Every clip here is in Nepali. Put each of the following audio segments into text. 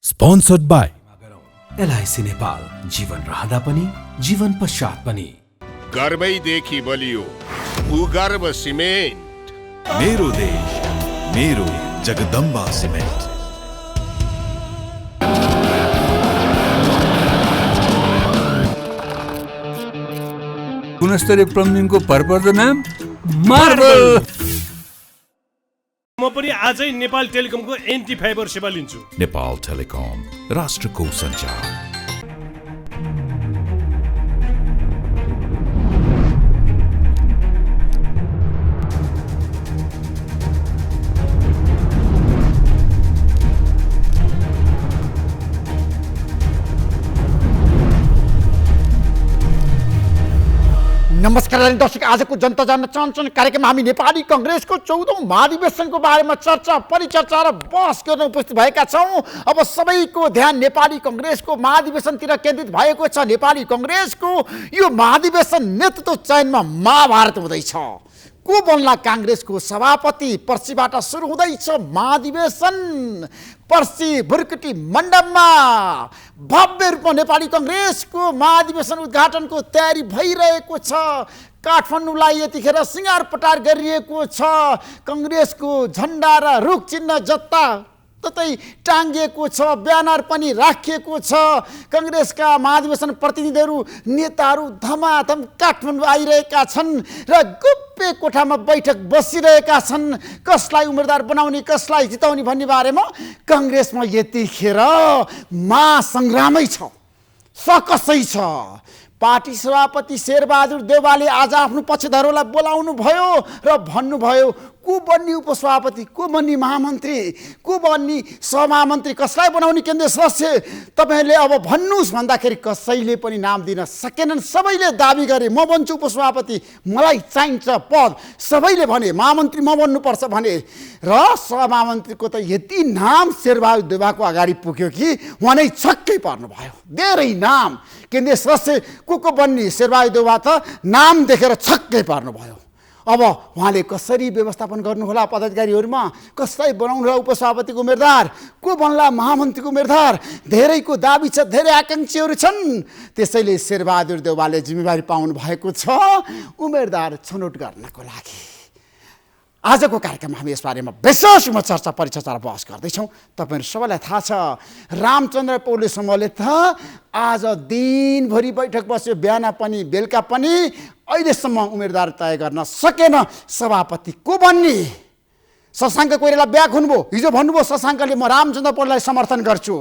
Sponsored by LIC नेपाल, जीवन रहँदा पनि जीवन पश्चात पनि। गर्वैदेखि बलियो भूगर्भ सिमेन्ट। मेरो देश मेरो जगदम्बा सिमेन्ट। गुणस्तरीय प्लम्बिङको भरपर्दो नाम मार्बल। म पनि आजै नेपाल टेलिकमको एन्टी फाइबर सेवा लिन्छु। नेपाल टेलिकम, राष्ट्रको सञ्चार। नमस्कार दर्शक, आजको जनता जान्न चाहन्छन् कार्यक्रममा हामी नेपाली कांग्रेसको 14औं महाधिवेशनको बारेमा चर्चा परिचर्चा र बहस गर्न उपस्थित भएका छौं। अब सबैको ध्यान नेपाली कांग्रेसको महाधिवेशनतिर केन्द्रित भएको छ। नेपाली कांग्रेसको यो महाधिवेशन नेतृत्व चयनमा महाभारत हुँदैछ। को बन्ला कांग्रेसको सभापति? पर्सीबाट सुरु हुँदैछ महाधिवेशन। पर्सी भुर्कुटी मण्डपमा भव्य रूपमा नेपाली कांग्रेसको महाधिवेशन उद्घाटनको तयारी भइरहेको छ। काठमाडौँलाई यतिखेर सिंगार पटार गरिएको छ। कांग्रेसको झण्डा र रुख चिन्ह जत्ता ततै टाङ्गिएको छ, ब्यानर पनि राखिएको छ। कांग्रेसका महाधिवेशन प्रतिनिधिहरू नेताहरू धमाधम काठमाडौँ आइरहेका छन् र गुप्पे कोठामा बैठक बसिरहेका छन्। कसलाई उम्मेदवार बनाउने, कसलाई जिताउने भन्ने बारेमा कांग्रेसमा यतिखेर महासंग्रामै छ, सकसै छ। पार्टी सभापति शेरबहादुर देउवाले आज आफ्नो पक्षधरहरूलाई बोलाउनु भयो र भन्नुभयो को बन्ने उपसभापति, को बन्ने महामन्त्री, को बन्ने सहमहामन्त्री, कसलाई बनाउने केन्द्रीय सदस्य तपाईहरूले अब भन्नुहोस् भन्दाखेरि कसैले पनि नाम दिन सकेनन्। सबैले दाबी गरे म बन्छु उपसभापति, मलाई चाहिन्छ पद। सबैले भने महामन्त्री म बन्नुपर्छ भने र सहमहामन्त्रीको त यति नाम शेरबहादुर देउवाको अगाडि पुग्यो कि उहाँ नै छक्कै पर्नुभयो। धेरै नाम केन्द्रीय सदस्य को बन्ने शेरबहादुर देउवा त नाम देखेर छक्कै पर्नुभयो। अब उहाँले कसरी व्यवस्थापन गर्नुहोला पदाधिकारीहरूमा, कसलाई बनाउनु होला उपसभापतिको उम्मेदवार, को बन्ला महामन्त्रीको उम्मेदवार, धेरैको दाबी छ, धेरै आकाङ्क्षीहरू छन्। त्यसैले शेरबहादुर देउवाले जिम्मेवारी पाउनु भएको छ उम्मेदवार छनौट गर्नको लागि। आजको कार्यक्रममा हामी यसबारेमा विशेष चर्चा परिचर्चा र बहस गर्दैछौँ। तपाईँहरू सबैलाई थाहा छ रामचन्द्र पौडेल समूहले त आज दिनभरि बैठक बस्यो, बिहान पनि बेलुका पनि, अहिलेसम्म उम्मेदवार तय गर्न सकेन सभापति को बन्ने। शशाङ्क कोइराला ब्याक हुनुभयो। हिजो भन्नुभयो शशाङ्कले म रामचन्द्र पौडेललाई समर्थन गर्छु।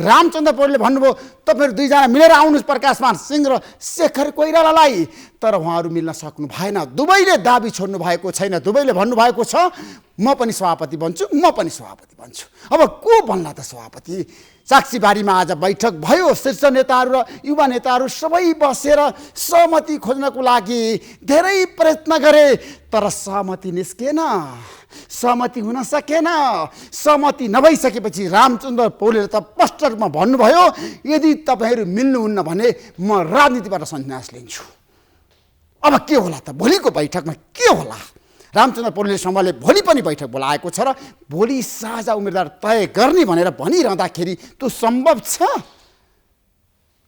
रामचन्द्र पौडेलले भन्नुभयो तपाईँहरू दुईजना मिलेर आउनुहोस् प्रकाशमान सिंह र शेखर कोइरालालाई। तर उहाँहरू मिल्न सक्नु भएन। दुवैले दाबी छोड्नु भएको छैन। दुवैले भन्नुभएको छ म पनि सभापति बन्छु, म पनि सभापति बन्छु। अब को बन्ला त सभापति? साक्षीबारीमा आज बैठक भयो। शीर्ष नेताहरू र युवा नेताहरू सबै बसेर सहमति खोज्नको लागि धेरै प्रयत्न गरे, तर सहमति निस्केन, सहमति हुन सकेन। सहमति नभइसकेपछि रामचन्द्र पौडेलले त स्पष्ट रूपमा भन्नुभयो यदि तपाईँहरू मिल्नुहुन्न भने म राजनीतिबाट सन्यास लिन्छु। अब के होला त? भोलिको बैठकमा के होला? रामचन्द्र पौडेल समूहले भोलि पनि बैठक बोलाएको छ र भोलि साझा उम्मेदवार तय गर्ने भनेर भनिरहँदाखेरि त्यो सम्भव छ?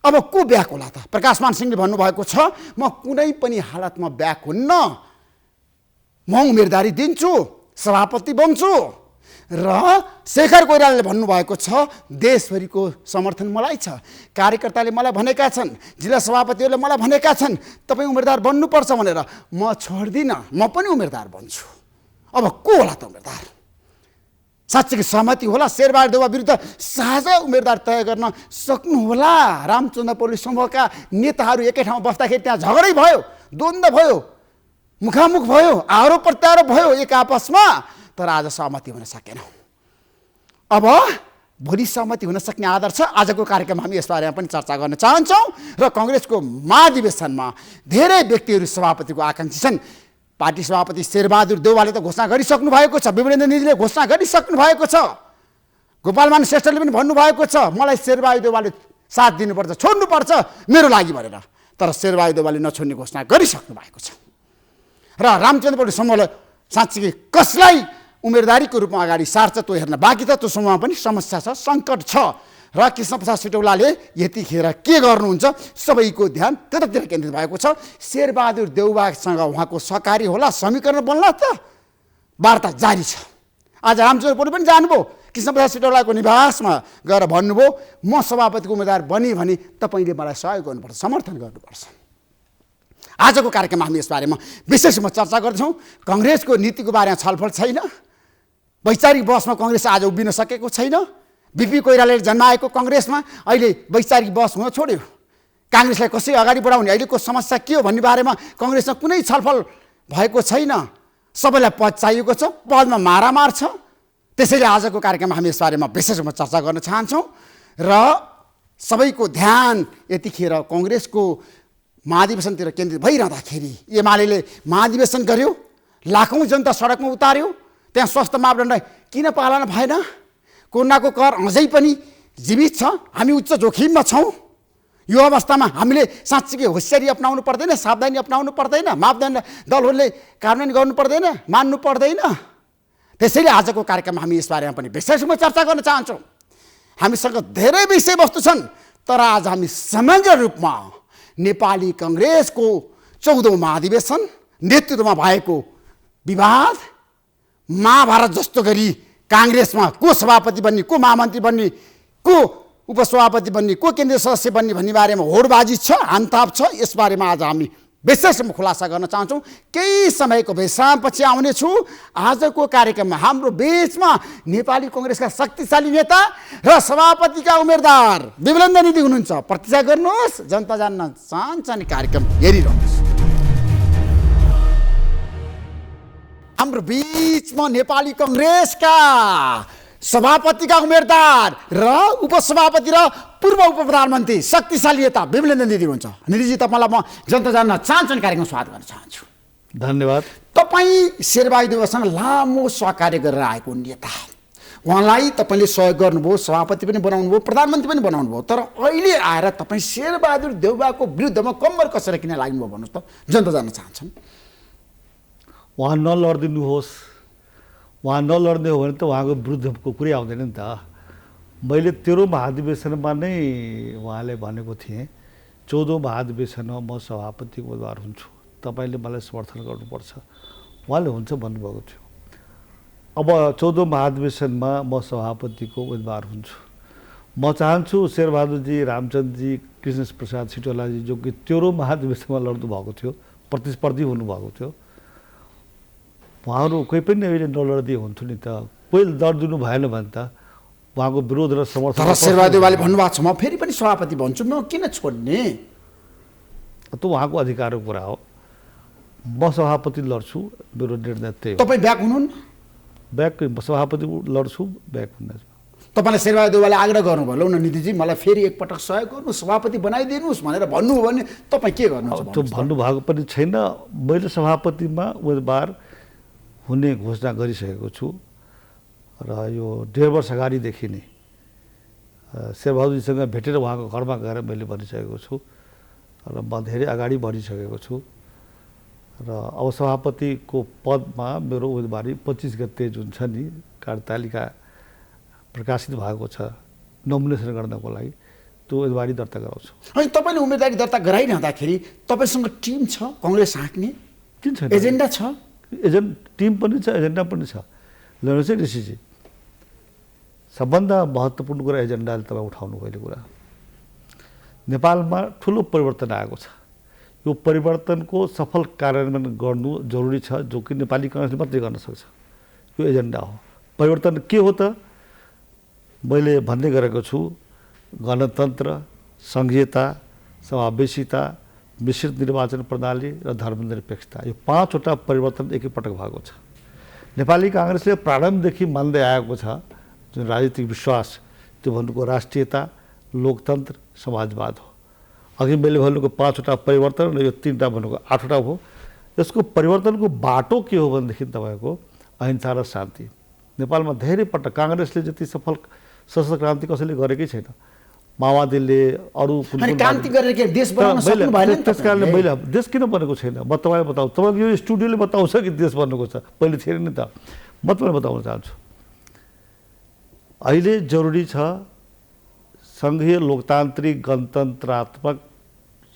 अब को ब्याक होला त? प्रकाशमान सिंहले भन्नुभएको छ म कुनै पनि हालतमा ब्याक हुन्न, म उम्मेदवारी दिन्छु, सभापति बन्छु। र शेखर कोइरालाले भन्नुभएको छ देशभरिको समर्थन मलाई छ, कार्यकर्ताले मलाई भनेका छन्, जिल्ला सभापतिहरूले मलाई भनेका छन् तपाईँ उम्मेदवार बन्नुपर्छ भनेर। म छोड्दिनँ, म पनि उम्मेदवार बन्छु। अब को होला त उम्मेदवार? साँच्चै सहमति होला? शेरबहादुर देउवा विरुद्ध साझा उम्मेदवार तय गर्न सक्नुहोला? रामचन्द्र पौडेल समूहका नेताहरू एकै ठाउँमा बस्दाखेरि त्यहाँ झगडै भयो, द्वन्द्व भयो, मुखामुख भयो, आरोप प्रत्यारोप भयो एक आपसमा, तर आज सहमति हुन सकेन। अब भोलि सहमति हुन सक्ने आधार छ। आजको कार्यक्रममा हामी यसबारेमा पनि चर्चा गर्न चाहन्छौँ र कांग्रेसको महाधिवेशनमा धेरै व्यक्तिहरू सभापतिको आकाङ्क्षी छन्। पार्टी सभापति शेरबहादुर देउवाले त घोषणा गरिसक्नु भएको छ, विमलेन्द्र निधिले घोषणा गरिसक्नु भएको छ, गोपालमान श्रेष्ठले पनि भन्नुभएको छ मलाई शेरबहादुर देउवाले साथ दिनुपर्छ, छोड्नुपर्छ मेरो लागि भनेर। तर शेरबहादुर देउवाले नछोड्ने घोषणा गरिसक्नु भएको छ। र रामचन्द्र पौडेल समूहले साँच्चै कसलाई उम्मेदवारीको रूपमा अगाडि सार्छ त्यो हेर्न बाँकी छ। त्यो समूहमा पनि समस्या छ, सङ्कट छ। र कृष्णप्रसाद सिटौलाले यतिखेर के गर्नुहुन्छ सबैको ध्यान त्यतातिर केन्द्रित भएको छ। शेरबहादुर देउवासँग उहाँको सहकारी होला, समीकरण बन्ला त वार्ता जारी छ। आज रामचन्द्र पौडेल पनि जानुभयो, कृष्णप्रसाद सिटौलाको निवासमा गएर भन्नुभयो म सभापतिको उम्मेदवार बने भने तपाईँले मलाई सहयोग गर्नुपर्छ, समर्थन गर्नुपर्छ। आजको कार्यक्रममा हामी यस बारेमा विशेषमा चर्चा गर्छौँ। कङ्ग्रेसको नीतिको बारेमा छलफल छैन, वैचारिक बहसमा कङ्ग्रेस आज उभिन सकेको छैन। बिपी कोइरालाले जन्माएको कङ्ग्रेसमा अहिले वैचारिक बहस हुन छोड्यो। काङ्ग्रेसलाई कसरी अगाडि बढाउने, अहिलेको समस्या के हो भन्ने बारेमा कङ्ग्रेसमा कुनै छलफल भएको छैन। सबैलाई पद चाहिएको छ, पदमा मारामार छ। त्यसैले आजको कार्यक्रममा हामी यस बारेमा विशेषमा चर्चा गर्न चाहन्छौँ र सबैको ध्यान यतिखेर कङ्ग्रेसको महाधिवेशनतिर केन्द्रित भइरहँदाखेरि एमाले महाधिवेशन गर्यो, लाखौँ जनता सडकमा उतार्यो। त्यहाँ स्वास्थ्य मापदण्ड किन पालना भएन? कोरोनाको कहर अझै पनि जीवित छ, हामी उच्च जोखिममा छौँ। यो अवस्थामा हामीले साँच्चीकै होसियारी अपनाउनु पर्दैन, सावधानी अपनाउनु पर्दैन, मापदण्ड दलहरूले कार्यान्वयन गर्नु पर्दैन, मान्नु पर्दैन। त्यसैले आजको कार्यक्रममा हामी यस बारेमा पनि विशेषमा चर्चा गर्न चाहन्छौँ। हामीसँग धेरै विषयवस्तु छन्, तर आज हामी समग्र रूपमा नेपाली कङ्ग्रेसको 14औं महाधिवेशन, नेतृत्वमा भएको विवाद, महाभारत जस्तो गरी काङ्ग्रेसमा को सभापति बन्ने, को महामन्त्री बन्ने, को उपसभापति बन्ने, को केन्द्रीय सदस्य बन्ने भन्ने बारेमा होडबाजी छ, हानताप छ। यसबारेमा आज हामी विशेषमा खुलासा गर्न चाहन्छौँ। केही समयको विश्रामपछि आउनेछु। आजको कार्यक्रममा हाम्रो बीचमा नेपाली कङ्ग्रेसका शक्तिशाली नेता र सभापतिका उम्मेदवार विमलेन्द्र निधि हुनुहुन्छ। प्रतीक्षा गर्नुहोस्, जनता जान्न चाहन्छ नि कार्यक्रम हेरिरहनुहोस्। हाम्रो बीचमा नेपाली कङ्ग्रेसका सभापतिका उम्मेदवार र उपसभापति र पूर्व उप प्रधानमन्त्री शक्तिशाली नेता विमलेन्द्र निधि हुन्छ। निधिजी, तपाईँलाई म जनता जान्न चाहन्छन् कार्यक्रम स्वागत गर्न चाहन्छु। धन्यवाद। तपाईँ शेरबहादुर देउवासँग लामो सहकार्य गरेर आएको नेता, उहाँलाई तपाईँले सहयोग गर्नुभयो, सभापति पनि बनाउनु भयो, प्रधानमन्त्री पनि बनाउनु भयो। तर अहिले आएर तपाईँ शेरबहादुर देउवाको विरुद्धमा कम्मर कसेर किन लाग्नुभयो भन्नुहोस् त, जनता जान्न चाहन्छन्। उहाँ नलडिदिनुहोस्, उहाँ नलड्ने हो भने त उहाँको विरुद्धको कुरै आउँदैन नि त। मैले 13औं महाधिवेशनमा नै उहाँले भनेको थिएँ 14औं महाधिवेशनमा म सभापतिको उम्मेदवार हुन्छु, तपाईँले मलाई समर्थन गर्नुपर्छ। उहाँले हुन्छ भन्नुभएको थियो। अब 14औं महाधिवेशनमा म सभापतिको उम्मेदवार हुन्छु। म चाहन्छु शेरबहादुरजी, रामचन्द्रजी, कृष्णप्रसाद सिटौलाजी जो कि 13औं महाधिवेशनमा लड्नु भएको थियो, प्रतिस्पर्धी हुनुभएको थियो, उहाँहरू कोही पनि अहिले नलडिदिए हुन्थ्यो नि त। कोही लडिदिनु भएन भने त उहाँको विरोध र समर्थन। तर शेरबहादुरले भन्नुभएको छ म फेरि पनि सभापति भन्छु, म किन छोड्ने? त उहाँको अधिकारको कुरा हो। म सभापति लड्छु, मेरो निर्णय त्यही हो। तपाईँ ब्याक हुनुहुन्न? ब्याक सभापति लड्छु, ब्याक हुन्न। तपाईँलाई शेरबहादुरले आग्रह गर्नुभयो, ल न निधिजी मलाई फेरि एकपटक सहयोग गर्नु, सभापति बनाइदिनुहोस् भनेर भन्नुभयो भने तपाईँ के गर्नुहुन्छ? त्यो भन्नुभएको पनि छैन। मैले सभापतिमा उम्मेदवार हुने घोषणा गरिसकेको छु र यो 1.5 वर्ष अगाडिदेखि नै शेरबहादुरजीसँग भेटेर उहाँको घरमा गएर मैले भनिसकेको छु र म धेरै अगाडि बढिसकेको छु र अब सभापतिको पदमा मेरो उम्मेदवारी 25 गते जुन छ नि कार्यतालिका प्रकाशित भएको छ नोमिनेसन गर्नको लागि, त्यो उम्मेदवारी दर्ता गराउँछु। अनि तपाईँले उम्मेदवारी दर्ता गराइरहँदाखेरि तपाईँसँग टिम छ कङ्ग्रेस हाँक्ने, किन छैन? एजेन्डा छ? टिम पनि छ, एजेन्डा पनि छ। हेर्नुहोस् है ऋषिजी, सबभन्दा महत्त्वपूर्ण कुरा एजेन्डाले तपाईँ उठाउनु पहिलो कुरा। नेपालमा ठुलो परिवर्तन आएको छ। यो परिवर्तनको सफल कार्यान्वयन गर्नु जरुरी छ, जो कि नेपाली कङ्ग्रेसले मात्रै गर्न सक्छ। यो एजेन्डा हो। परिवर्तन के हो त? मैले भन्दै गरेको छु, गणतन्त्र, सङ्घीयता, समावेशिता, मिश्रित निर्वाचन प्रणाली र धर्मनिरपेक्षता, यो 5वटा परिवर्तन एकैपटक भएको छ। नेपाली काङ्ग्रेसले प्रारम्भदेखि मान्दै आएको छ जुन राजनीतिक विश्वास, त्यो भन्नुको राष्ट्रियता, लोकतन्त्र, समाजवाद हो। अघि मैले भन्नुको 5वटा परिवर्तन र यो 3वटा भन्नुको 8वटा हो। यसको परिवर्तनको बाटो के हो भनेदेखि तपाईँको अहिंसा र शान्ति। नेपालमा धेरै पटक काङ्ग्रेसले जति सफल सशस्त्र क्रान्ति कसैले गरेकै छैन। माओवादीले अरू क्रान्ति गरेर के देश बनाउन सक्नु भएन? त्यस कारणले मैले देश किन बनेको छैन म तपाईँलाई बताउँ। तपाईँको यो स्टुडियोले बताउँछ कि देश बनेको छ, पहिले थिएन नि त। म तपाईँलाई बताउन चाहन्छु, अहिले जरुरी छ सङ्घीय लोकतान्त्रिक गणतन्त्रात्मक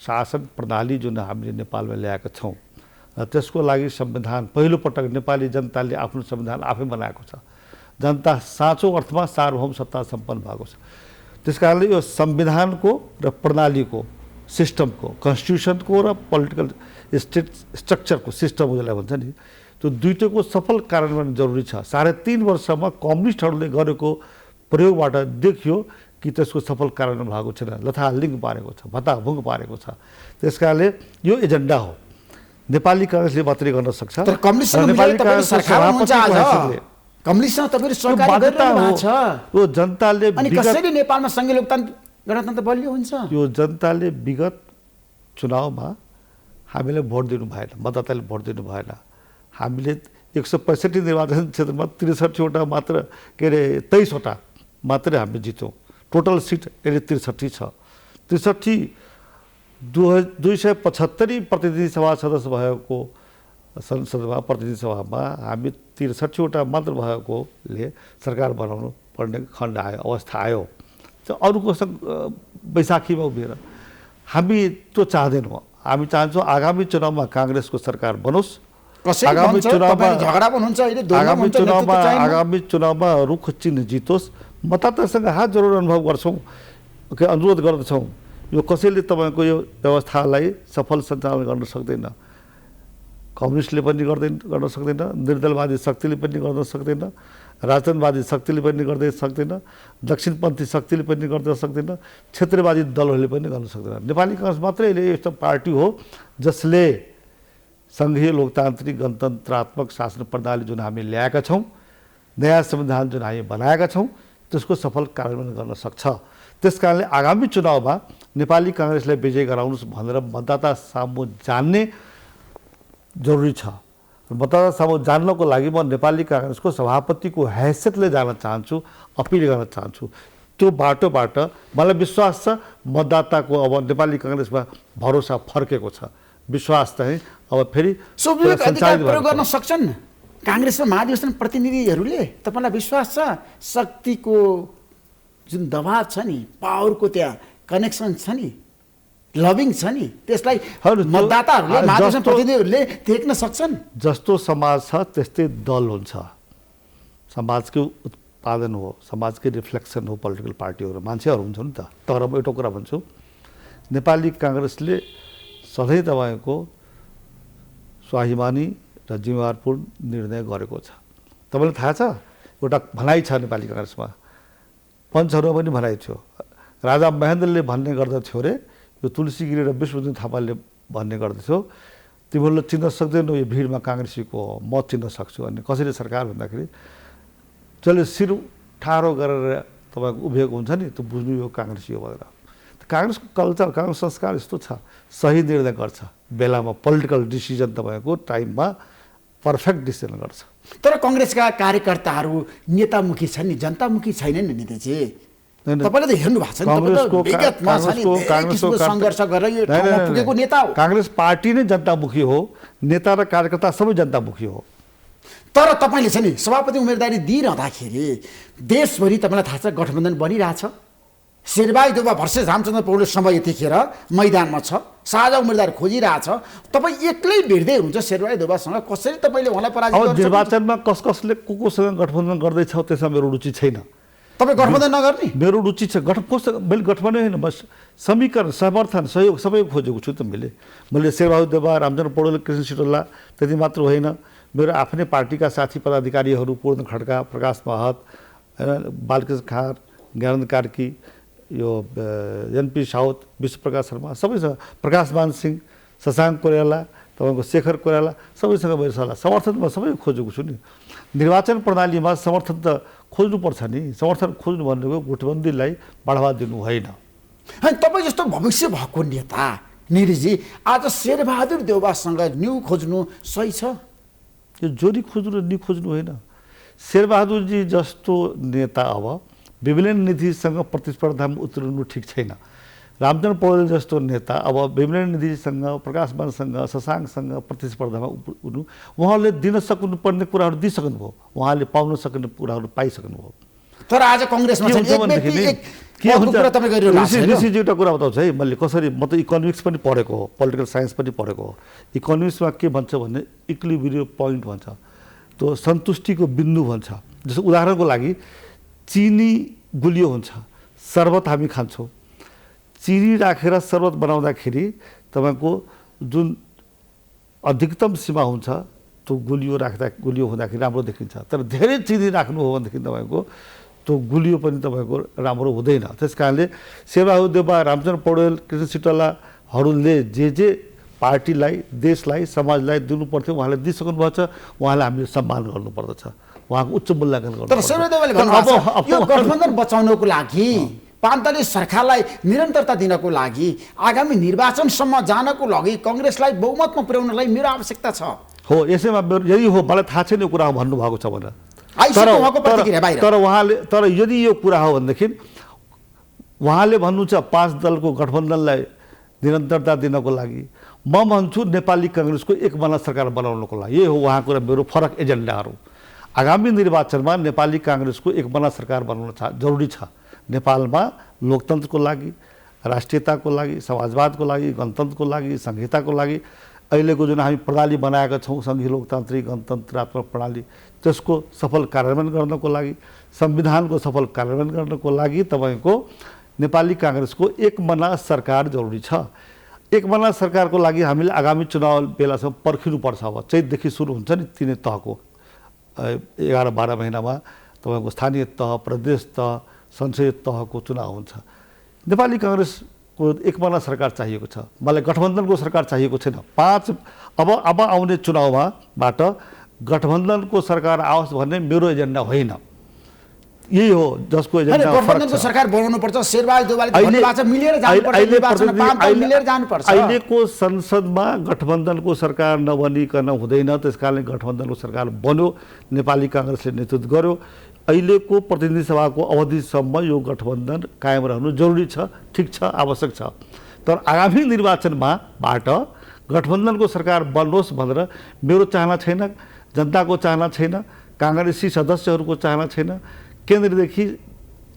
शासन प्रणाली जुन हामीले नेपालमा ल्याएका छौँ र त्यसको लागि संविधान पहिलोपटक नेपाली जनताले आफ्नो संविधान आफै बनाएको छ। जनता साँचो अर्थमा सार्वभौम सत्ता सम्पन्न भएको छ। त्यस कारणले यो संविधानको र प्रणालीको सिस्टमको कन्स्टिट्युसनको र पोलिटिकल स्टेट स्ट्रक्चरको सिस्टम जसलाई भन्छ नि त्यो दुईटैको सफल कार्यान्वयन जरुरी छ। 3.5 वर्षमा कम्युनिस्टहरूले गरेको प्रयोगबाट देखियो कि त्यसको सफल कार्यान्वयन भएको छैन, लथालिङ्ग पारेको छ, भत्ताभुङ्ग पारेको छ। त्यस कारणले यो एजेन्डा हो नेपाली काङ्ग्रेसले मात्रै गर्न सक्छ। तर कम्युनिस्टसँग मिलेर तपाईहरु सरकारमा हुनुहुन्छ आज। कम्युनिस्टसँग तपाईहरु सरकार गरिरहनु भएको छ। यो जनताले अनि कसरी नेपालमा सङ्घीय लोकतन्त्र गणतन्त्र बलियो हुन्छ? यो जनताले विगत चुनावमा हामीले भोट दिनु भएन, मतदाताले भोट दिनु भएन। हामीले 165 निर्वाचन क्षेत्रमा 63 वटा मात्र के अरे 23 वटा मात्रै हामीले जित्यौँ। टोटल सिट अहिले 63 छ। 63 275 प्रतिनिधि सभा सदस्य भएको संसदमा प्रतिनिधि सभामा हामी 63 वटा मात्र भएकोले सरकार बनाउनु पर्ने खण्ड आयो, अवस्था आयो। अरूको बैशाखीमा उभिएर हामी त्यो चाहँदैनौँ। हामी चाहन्छौँ आगामी चुनावमा काङ्ग्रेसको सरकार बनोस्। आगामी चुनावमा रुख चिन्ह जितोस्। मतदातासँग हात जोडेर अनुभव गर्छौँ, अनुरोध गर्दछौँ यो कसैले तपाईँको यो व्यवस्थालाई सफल सञ्चालन गर्न सक्दैन। कम्युनिस्टले पनि गर्न सक्दैन, निर्दलवादी शक्तिले पनि गर्न सक्दैन, राजनवादी शक्तिले पनि गर्न सक्दैन, दक्षिणपन्थी शक्तिले पनि गर्न सक्दैन, क्षेत्रवादी दलहरूले पनि गर्न सक्दैन। नेपाली काङ्ग्रेस मात्रै अहिले यस्तो पार्टी हो जसले सङ्घीय लोकतान्त्रिक गणतन्त्रात्मक शासन प्रणाली जुन हामी ल्याएका छौँ, नयाँ संविधान जुन हामी बनाएका छौँ त्यसको सफल कार्यान्वयन गर्न सक्छ। त्यस कारणले आगामी चुनावमा नेपाली काङ्ग्रेसलाई विजय गराउनुहोस् भनेर मतदाता सामु जान्ने जरुरी छ। मतदाता सामु जान्नको लागि म नेपाली काङ्ग्रेसको सभापतिको हैसियतले जान चाहन्छु, अपिल गर्न चाहन्छु। त्यो बाटोबाट मलाई विश्वास छ मतदाताको अब नेपाली काङ्ग्रेसमा भरोसा फर्केको छ। विश्वास चाहिँ अब फेरि प्रयोग गर्न सक्छन् काङ्ग्रेसमा महाधिवेशन प्रतिनिधिहरूले? तपाईँलाई विश्वास छ शक्तिको जुन दबाव छ नि, पावरको त्यहाँ कनेक्सन छ नि, लभिङ छ नि, त्यसलाई मतदाताहरूले महाधिवेशन प्रतिनिधिहरूले देख्न सक्छन्? जस्तो समाज छ त्यस्तै दल हुन्छ। समाजको उत्पादन हो, समाजकै रिफ्लेक्सन हो पोलिटिकल पार्टीहरू, मान्छेहरू हुन्छ नि त। तर म एउटा कुरा भन्छु, नेपाली काङ्ग्रेसले सधैँ तपाईँको स्वाभिमानी र जिम्मेवारपूर्ण निर्णय गरेको छ। तपाईँलाई थाहा छ एउटा भनाइ छ नेपाली काङ्ग्रेसमा, पञ्चहरूमा पनि भनाइ थियो। राजा महेन्द्रले भन्ने गर्दथ्यो अरे, यो तुलसी गिरी र विश्वबहादुर थापाले भन्ने गर्दथ्यो तिमीहरूले चिन्न सक्दैनौ यो भिडमा काङ्ग्रेसीको हो, म चिन्न सक्छु। अनि कसरी सरकार भन्दाखेरि जसले शिर ठाडो गरेर तपाईँको उभिएको हुन्छ नि त्यो बुझ्नु यो काङ्ग्रेसी हो भनेर। काङ्ग्रेसको कल्चर, काङ्ग्रेस संस्कार यस्तो छ, सही निर्णय गर्छ बेलामा, पोलिटिकल डिसिजन तपाईँको टाइममा पर्फेक्ट डिसिजन गर्छ। तर कङ्ग्रेसका कार्यकर्ताहरू नेतामुखी छन् नि, जनतामुखी छैनन् नि नेताजी। तपाईँले त हेर्नु भएको छ सङ्घर्ष गरेर यो ठाउँमा पुगेको नेता हो। काङ्ग्रेस पार्टी नै जनतामुखी हो, नेता र कार्यकर्ता सबै जनतामुखी हो। तर तपाईँले छ नि सभापति उम्मेदवारी दिइरहँदाखेरि देशभरि तपाईँलाई थाहा छ गठबन्धन बनिरहेछ। शेरबहादुर देउवा भर्सेस रामचन्द्र पौडेल समय यतिखेर मैदानमा छ, साझा उम्मेदवार खोजिरहेछ। तपाईँ एक्लै भिड्दै हुनुहुन्छ शेरबहादुर देउवासँग, कसरी तपाईँले उहाँलाई पराजित गर्नुहुन्छ? अब निर्वाचनमा कसले कोसँग गठबन्धन गर्दैछ त्यसमा मेरो रुचि छैन। तपाईँ गठबन्धन नगर्ने? मेरो रुचि छ मैले गठबन्धन होइन, बस समीकरण, समर्थन, सहयोग सबै खोजेको छु त। मैले शेरबहादुर देउवा, रामचन्द्र पौडेल, कृष्ण सिटोला त्यति मात्र होइन, मेरो आफ्नै पार्टीका साथी पदाधिकारीहरू पूर्ण खड्का, प्रकाश महत, बालकृष्ण खाँड, ज्ञानन्द कार्की, यो एनपी साउथ, विश्वप्रकाश शर्मा, सबैसँग, प्रकाश मान सिंह, शशाङ्क कोइराला, तपाईँको शेखर कोइराला, सबैसँग मेरो सल्लाह समर्थन म सबै खोजेको छु नि। निर्वाचन प्रणालीमा समर्थन त खोज्नुपर्छ नि। समर्थन खोज्नु भनेको गुटबन्दीलाई बढावा दिनु होइन। तपाईँ जस्तो भविष्य भएको नेता निरीजी आज शेरबहादुर देउवासँग न्यु खोज्नु सही छ? यो जोडी खोज्नु र खोज्नु होइन। शेरबहादुरजी जस्तो नेता अब विमलेन निधिसँग प्रतिस्पर्धामा उत्रिनु ठिक छैन। रामचन्द्र पौडेल जस्तो नेता अब विमलेन निधिसँग, प्रकाश मानसँग, शशाङ्कसँग प्रतिस्पर्धामा उठ्नु, उहाँले दिन सक्नुपर्ने कुराहरू दिइसक्नुभयो, उहाँले पाउन सक्ने कुराहरू पाइसक्नुभयो। तर आज कङ्ग्रेसमा के छन् हुन्छ एक व्यक्ति भन्दाखेरि एक के पदको हुन्छ कुरा तपाईँ गरिरहनु भएको छैन। ऋषिजी एउटा कुरा बताउँछु है मैले कसरी म त इकोनोमिक्स पनि पढेको हो पोलिटिकल साइन्स पनि पढेको हो। इकोनोमिक्समा के भन्छ भने इक्विलिब्रियम पोइन्ट भन्छ त्यो सन्तुष्टिको बिन्दु भन्छ। जस्तो उदाहरणको लागि चिनी गुलियो हुन्छ शरबत हामी खान्छौँ चिनी राखेर शरबत बनाउँदाखेरि तपाईँको जुन अधिकतम सीमा हुन्छ त्यो गुलियो हुँदाखेरि राम्रो देखिन्छ तर धेरै चिनी राख्नु हो भनेदेखि तपाईँको त्यो गुलियो पनि तपाईँको राम्रो हुँदैन। त्यस कारणले शेरबहादुर देउवा रामचन्द्र पौडेल कृष्ण सिटौलाहरूले जे पार्टीलाई देशलाई समाजलाई दिनुपर्थ्यो उहाँले दिइसक्नु भएको छ उहाँलाई हामीले सम्मान गर्नुपर्दछ उहाँको उच्च मूल्याङ्कन गर्नु। तर शेरबहादुर देउवाले भन्नुभएको छ यो गठबन्धन बचाउनको लागि 5 दलीय सरकारलाई निरन्तरता दिनको लागि आगामी निर्वाचनसम्म जानको लागि कङ्ग्रेसलाई बहुमतमा पुर्याउनलाई मेरो आवश्यकता छ। हो यसैमा यदि हो मलाई थाहा छैन यो कुरा भन्नुभएको छ भनेर तर यदि यो कुरा हो भनेदेखि उहाँले भन्नुहुन्छ 5 दलको गठबन्धनलाई निरन्तरता दिनको लागि म भन्छु नेपाली काङ्ग्रेसको एक बना सरकार बनाउनको लागि यही हो उहाँको र मेरो फरक एजेन्डाहरू। आगामी निर्वाचनमा नेपाली काङ्ग्रेसको एक बना सरकार बनाउन जरुरी छ। नेपालमा लोकतन्त्रको लागि राष्ट्रियताको लागि समाजवादको लागि गणतन्त्रको लागि संहिताको लागि अहिलेको जुन हामी प्रणाली बनाएका छौँ सङ्घीय लोकतान्त्रिक गणतन्त्रात्मक प्रणाली त्यसको सफल कार्यान्वयन गर्नको लागि संविधानको सफल कार्यान्वयन गर्नको लागि तपाईँको नेपाली काङ्ग्रेसको एक मना सरकार जरुरी छ। एक मना सरकारको लागि हामीले आगामी चुनाव बेलासम्म पर्खिनुपर्छ। अब चैतदेखि सुरु हुन्छ नि तिनै तहको 11-12 महिनामा तपाईँको स्थानीय तह प्रदेश तह संसदीय तहको चुनाव हुन्छ। नेपाली काङ्ग्रेसको एक मना सरकार चाहिएको छ मलाई गठबन्धनको सरकार चाहिएको छैन। अब आउने चुनावमाबाट गठबन्धनको सरकार आओस् भन्ने मेरो एजेन्डा होइन यही हो जसको एजेन्डा गठबन्धनको सरकार बनाउनु पर्छ। शेरबहादुर देउवाले भन्नुभएको छ मिलेर जानुपर्छ निर्वाचनमा 5 दल मिलेर जानुपर्छ। अहिलेको संसदमा गठबन्धनको सरकार नबनिकन हुँदैन त्यसकारणले गठबन्धनको सरकार बन्यो नेपाली काङ्ग्रेसले नेतृत्व गर्यो। अहिलेको प्रतिनिधि सभाको अवधिसम्म यो गठबन्धन कायम रहनु जरुरी छ ठिक छ आवश्यक छ। तर आगामी निर्वाचनमाबाट गठबन्धनको सरकार बन्नुहोस् भनेर मेरो चाहना छैन जनताको चाहना छैन काङ्ग्रेसी सदस्यहरूको चाहना छैन केन्द्रदेखि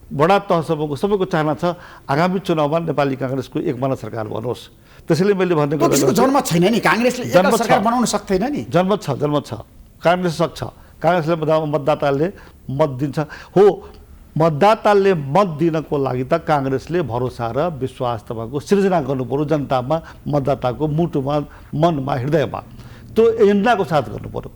बडा तहसम्मको सबैको चाहना छ आगामी चुनावमा नेपाली काङ्ग्रेसको एक मना सरकार बनोस्। त्यसैले मैले भनेको जन्म छैन नि काङ्ग्रेसले एक सरकार बनाउन सक्दैन नि। जन्म छ काङ्ग्रेस सक्छ काङ्ग्रेसले मतदाताले मत दिन्छ हो मतदाताले मत दिनको लागि त काङ्ग्रेसले भरोसा र विश्वास तपाईँको सृजना गर्नु पर्यो जनतामा मतदाताको मुटुमा मनमा हृदयमा त्यो एजेन्डाको साथ गर्नु पर्यो।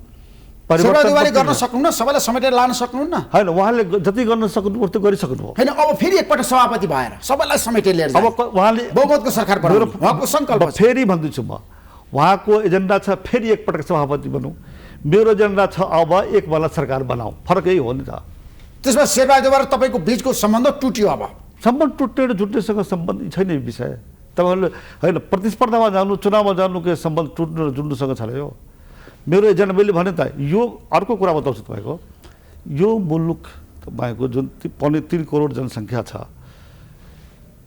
शेरबहादुर गर्न सक्नुहुन्न सबैलाई समेटेर लान सक्नुहुन्न होइन उहाँले जति गर्न सक्नुपर्छ त्यो गरिसक्नु हो। होइन अब फेरि एकपल्ट सभापति भएर सबैलाई समेटेर लिएर अब उहाँले बहुमतको सरकार बनाउनु उहाँको सङ्कल्प छ। फेरि भन्दैछु म उहाँको एजेन्डा छ फेरि एकपटक सभापति बनौँ मेरो एजेन्डा छ अब एक वाला सरकार बनाऊ फरक यही हो नि त। त्यसमा शेरबहादुर तपाईँको बिचको सम्बन्ध टुट्यो अब सम्बन्ध टुट्यो र जुट्नेसँग सम्बन्ध छैन यो विषय तपाईँहरूले होइन प्रतिस्पर्धामा जानु चुनावमा जानुको सम्बन्ध टुट्नु र जुट्नुसँग छ यो मेरो एजेन्डा मैले भने त यो अर्को कुरा बताउँछु तपाईँको यो मुलुक तपाईँको जुन 3 करोड जनसङ्ख्या छ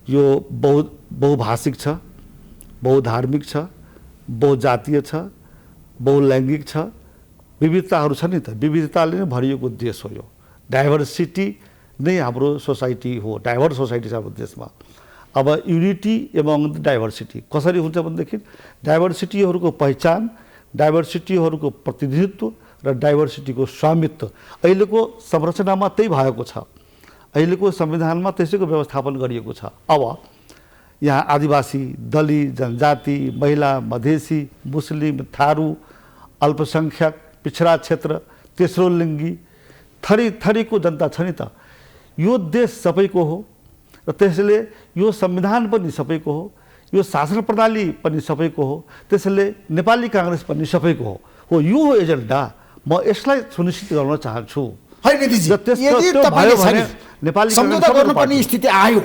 यो बहुभाषिक छ बहुधार्मिक छ बहुजातीय छ बहुलैङ्गिक छ विविधताहरू छ नि त विविधताले नै भरिएको देश हो यो डाइभर्सिटी नै हाम्रो सोसाइटी हो डाइभर्स सोसाइटी छ हाम्रो देशमा। अब युनिटी एमङ डाइभर्सिटी कसरी हुन्छ भनेदेखि डाइभर्सिटीहरूको पहिचान डाइभर्सिटीहरूको प्रतिनिधित्व र डाइभर्सिटीको स्वामित्व अहिलेको संरचनामा त्यही भएको छ अहिलेको संविधानमा त्यसैको व्यवस्थापन गरिएको छ। अब यहाँ आदिवासी दलित जनजाति महिला मधेसी मुस्लिम थारू अल्पसङ्ख्यक पिछडा क्षेत्र तेस्रो लिङ्गी थरीको जनता छ नि त यो देश सबैको हो र त्यसैले यो संविधान पनि सबैको हो यो शासन प्रणाली पनि सबैको हो त्यसैले नेपाली काङ्ग्रेस पनि सबैको हो यो हो एजेन्डा म यसलाई सुनिश्चित गर्न चाहन्छु। नेपाली सम्झौता गर्नुपर्ने स्थिति आयो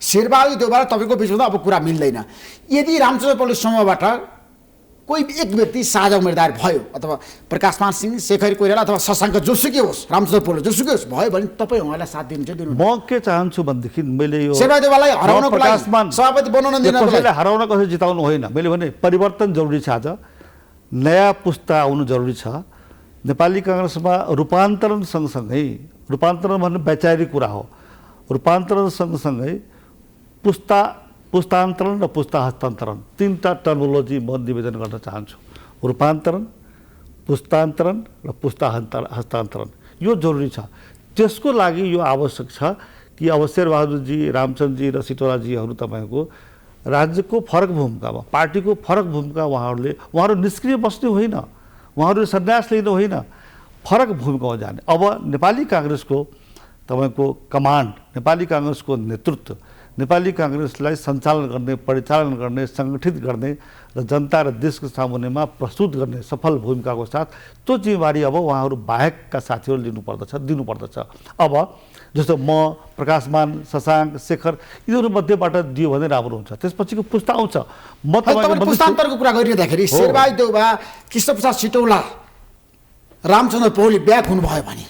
शेरबहादुर देउवाले तपाईँको बिचमा अब कुरा मिल्दैन यदि रामचन्द्र पौडेल समूहबाट कोही एक व्यक्ति साझा उम्मेदवार भयो अथवा प्रकाशमान सिंह शेखर कोइराला अथवा शशाङ्क जोसुकै होस् रामचन्द्र पौडेल जोसुकै होस् भयो भने तपाईँ उहाँलाई साथ दिनुहुन्छ म के चाहन्छु भनेदेखि मैले यो शेरबहादुर देउवालाई हराउनको लागि सभापति बनाउन दिन कसैले हराउन कसैले जिताउनु होइन मैले भने परिवर्तन जरुरी छ आज नयाँ पुस्ता आउनु जरुरी छ नेपाली काङ्ग्रेसमा रूपान्तरण सँगसँगै रूपान्तरण भन्ने वैचारिक कुरा हो। रूपान्तरण सँगसँगै पुस्तान्तरण र पुस्ता हस्तान्तरण तीनटा टर्मोलोजी म निवेदन गर्न चाहन्छु। रूपान्तरण, पुस्तान्तरण र पुस्ता हस्तान्तरण यो जरुरी छ। त्यसको लागि यो आवश्यक छ कि अब शेरबहादुरजी, रामचन्द्रजी र सिटोलाजीहरू तपाईँको राज्यको फरक भूमिकामा, पार्टीको फरक भूमिका उहाँहरू निष्क्रिय बस्ने होइन, उहाँहरूले सन्यास लिनु होइन, फरक भूमिकामा जाने। अब नेपाली काङ्ग्रेसको तपाईँको कमान्ड, नेपाली काङ्ग्रेसको नेतृत्व, नेपाली काङ्ग्रेसलाई सञ्चालन गर्ने, परिचालन गर्ने, सङ्गठित गर्ने र जनता र देशको सामुन्नेमा प्रस्तुत गर्ने सफल भूमिकाको साथ त्यो जिम्मेवारी अब उहाँहरू बाहेकका साथीहरूले दिनुपर्दछ। अब जस्तो म, प्रकाशमान, शशाङ्क, शेखर यिनीहरू मध्येबाट दियो भने राम्रो हुन्छ। त्यसपछिको पुस्ता आउँछ। म तपाईँले पुस्तान्तरको कुरा गरिरहँदाखेरि शेरबहादुर देउवा, कृष्णप्रसाद सिटौला, रामचन्द्र पौडेल ब्याक हुनुभयो भने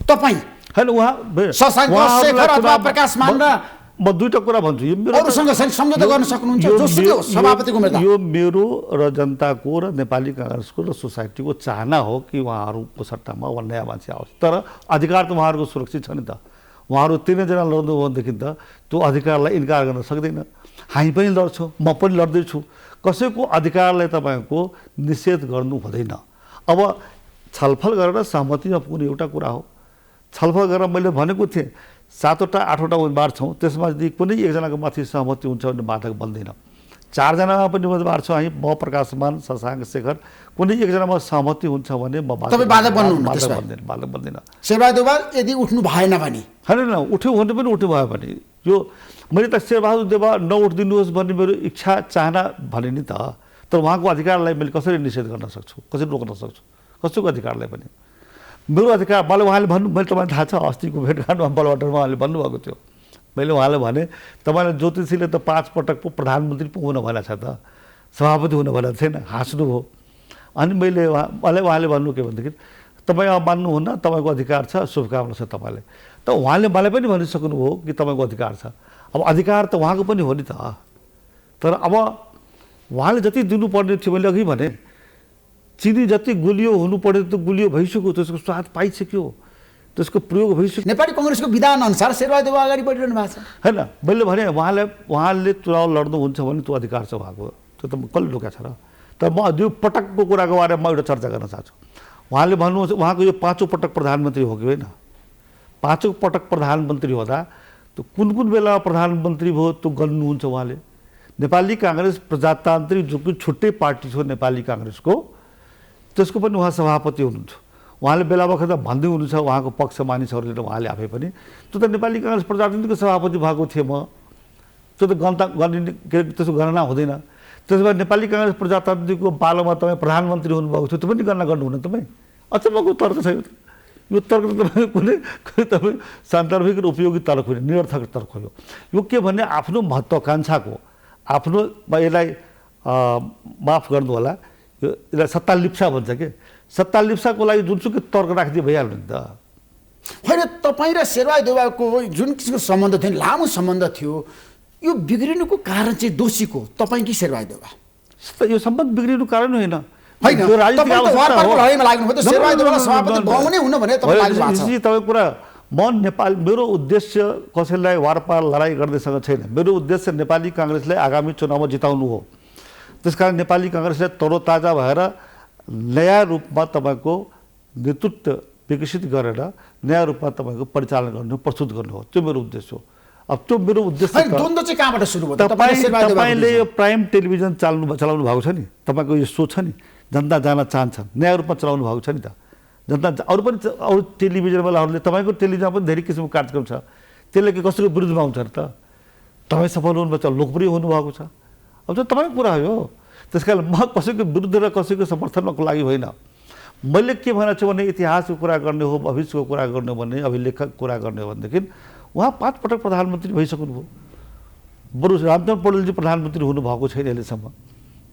तपाईँ होइन उहाँ शशाङ्क, शेखर अथवा प्रकाशमान र म दुईटा कुरा भन्छु। यो मेरो अरूसँग सम्झौता गर्न सक्नुहुन्छ जोसुकै होस्, सभापतिको उम्मेदवार। यो मेरो र जनताको र नेपाली काङ्ग्रेसको र सोसाइटीको चाहना हो कि उहाँहरूको सट्टामा उहाँ नयाँ मान्छे आओस्। तर अधिकार त उहाँहरूको सुरक्षित छ नि त। उहाँहरू तीनैजना लड्नु भनेदेखि त त्यो अधिकारलाई इन्कार गर्न सक्दैन। हामी पनि लड्छौँ, म पनि लड्दैछु। कसैको अधिकारलाई तपाईँको निषेध गर्नु हुँदैन। अब छलफल गरेर सहमतिमा पुग्ने एउटा कुरा हो। छलफल गरेर मैले भनेको थिएँ 7वटा 8वटा उम्मेदवार छौँ, त्यसमा यदि कुनै एकजनाको माथि सहमति हुन्छ भने बाधक बन्दैन। 4 जनामा पनि उम्मेदवार छौँ हामी, म, प्रकाशमान, शशाङ्क, शेखर, कुनै एकजनामा सहमति हुन्छ भने म बाधक बन्दैन। शेरबहादुर देउवा यदि उठ्नु भएन भने होइन उठ्यो भने पनि उठ्नु भयो भने यो मैले त शेरबहादुर देउवा नउठिदिनुहोस् भन्ने मेरो इच्छा चाहना भने नि त। तर उहाँको अधिकारलाई मैले कसरी निषेध गर्न सक्छु, कसरी रोक्न सक्छु? कसैको अधिकारलाई पनि मेरो अधिकार उहाँले भन्नु, मैले तपाईँलाई थाहा छ अस्तिको भेटघाटमा बलवाटरमा उहाँले भन्नुभएको थियो। मैले उहाँलाई भने तपाईँलाई ज्योतिषीले त 5 पटक पो प्रधानमन्त्री पो हुन भनेको छ त, सभापति हुन भनेको थिएन, हाँस्नुभयो। अनि उहाँले भन्नु के भनेदेखि तपाईँ अब मान्नुहुन्न, तपाईँको अधिकार छ, शुभकामना छ तपाईँलाई। त उहाँले मलाई पनि भनिसक्नुभयो कि तपाईँको अधिकार छ। अब अधिकार त उहाँको पनि हो नि त। तर अब उहाँले जति दिनुपर्ने थियो, मैले अघि भने चिनी जति गुलियो हुनु पर्ने त गुलियो भइसक्यो, त्यसको स्वाद पाइसक्यो, त्यसको प्रयोग भइसक्यो। नेपाली कङ्ग्रेसको विधान अनुसार शेरबहादुर देउवा अगाडि बढिरहनु भएको छ होइन। मैले भने उहाँले चुनाव लड्नुहुन्छ भने त्यो अधिकार छ उहाँको, त्यो त कसले रोकेको छ र? तर म यो पटकको कुराको बारेमा एउटा चर्चा गर्न चाहन्छु। उहाँले भन्नुहुन्छ उहाँको यो 5औं पटक प्रधानमन्त्री हो कि होइन? 5औं पटक प्रधानमन्त्री हुँदा त्यो कुन बेला प्रधानमन्त्री भयो त्यो गर्नुहुन्छ उहाँले? नेपाली काङ्ग्रेस प्रजातान्त्रिक जो कि छुट्टै पार्टी छ नेपाली काङ्ग्रेसको, त्यसको पनि उहाँ सभापति हुनुहुन्थ्यो। उहाँले बेला बखतमा भन्दै हुनुहुन्छ उहाँको पक्ष मानिसहरूले, उहाँले आफै पनि त्यो त नेपाली काङ्ग्रेस प्रजातान्त्रिकको सभापति भएको थिएँ म, त्यो त त्यसको गणना हुँदैन। त्यसो भए नेपाली काङ्ग्रेस प्रजातान्त्रिकको पालोमा तपाईँ प्रधानमन्त्री हुनुभएको थियो, त्यो पनि गणना गर्नुहुन्न तपाईँ? अचम्मको तर्क छ यो तर्क तपाईँ कुनै तपाईँ सान्दर्भिक र उपयोगी तर्क होइन, निरर्थक तर्क हो यो। के भन्ने आफ्नो महत्त्वाकाङ्क्षाको, आफ्नो यसलाई माफ गर्नु होला, यसलाई सत्ता लिप्सा भन्छ कि, सत्ता लिप्साको लागि जुनसुकै तर्क राखिदिए भइहाल्यो नि त। होइन, तपाईँ र शेरबहादुर देउवाको जुन किसिमको सम्बन्ध थियो, लामो सम्बन्ध थियो, यो बिग्रिनुको कारण चाहिँ दोषीको तपाईँ कि शेरबहादुर देउवा? यो सम्बन्ध बिग्रिनुको कारण होइन। तपाईँको कुरा म नेपाल, मेरो उद्देश्य कसैलाई वारपार लडाइँ गर्दैसँग छैन। मेरो उद्देश्य नेपाली काङ्ग्रेसलाई आगामी चुनावमा जिताउनु हो। त्यसकारण नेपाली काङ्ग्रेसलाई तरोताजा भएर नयाँ रूपमा तपाईँको नेतृत्व विकसित गरेर नयाँ रूपमा तपाईँको परिचालन गर्नु, प्रस्तुत गर्नु हो, त्यो मेरो उद्देश्य हो। अब त्यो मेरो उद्देश्य द्वन्द्व चाहिँ कहाँबाट सुरु भयो? तपाईँले यो प्राइम टेलिभिजन चलाउनु भएको छ नि, तपाईँको यो सो छ नि, जनता जान चाहन्छ, नयाँ रूपमा चलाउनु भएको छ नि त। जनता अरू टेलिभिजनवालाहरूले तपाईँको टेलिभिजनमा पनि धेरै किसिमको कार्यक्रम छ, त्यसले के कसैको विरुद्धमा आउँछ र त? तपाईँ सफल हुनुभएको छ, लोकप्रिय हुनुभएको छ, अब त्यो तपाईँको कुरा हो। त्यस कारण म कसैको विरुद्ध र कसैको समर्थनको लागि होइन। मैले के भनेको छु भने इतिहासको कुरा गर्ने हो, भविष्यको कुरा गर्ने हो भने, अभिलेखको कुरा गर्ने हो भनेदेखि उहाँ 5 पटक प्रधानमन्त्री भइसक्नुभयो। बरु रामचन्द्र पौडेलजी प्रधानमन्त्री हुनुभएको छैन अहिलेसम्म।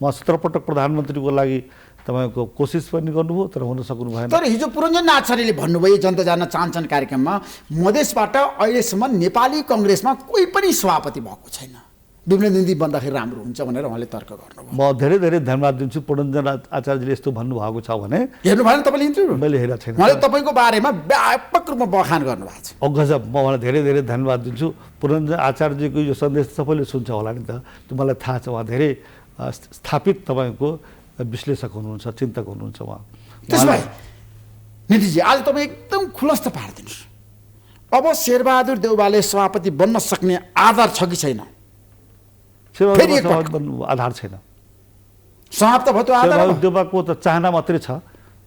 उहाँ 17 पटक प्रधानमन्त्रीको लागि तपाईँको कोसिस पनि गर्नुभयो, तर हुन सक्नु भएन। तर हिजो पुरञ्जन आचार्यले भन्नुभयो जनता जान्न चाहन्छन् कार्यक्रममा, मधेसबाट अहिलेसम्म नेपाली कङ्ग्रेसमा कोही पनि सभापति भएको छैन। विभिन्न नीति बन्दाखेरि राम्रो हुन्छ भनेर उहाँले तर्क गर्नुभयो। म धेरै धेरै धन्यवाद दिन्छु पुरञ्जन आचार्यले यस्तो भन्नुभएको छ भने। हेर्नु भएन तपाईँले इन्टरभ्यू? मैले हेरेको छैन। उहाँले तपाईँको बारेमा व्यापक रूपमा बखान गर्नुभएको छ। गजब, म उहाँलाई धेरै धेरै धन्यवाद दिन्छु। पुरञ्जन आचार्यजीको यो सन्देश सबैले सुन्छ होला नि त, त्यो मलाई थाहा छ। उहाँ धेरै स्थापित तपाईँको विश्लेषक हुनुहुन्छ, चिन्तक हुनुहुन्छ उहाँ। त्यसो भए नीतिजी आज तपाईँ एकदम खुलस्त पारिदिनुहोस्, अब शेरबहादुर देउवाले सभापति बन्न सक्ने आधार छ कि छैन? फेरि एकपटक। आधार छैन। समाप्त भयो त्यो आधार? शेरबहादुर देउवाको त चाहना मात्रै छ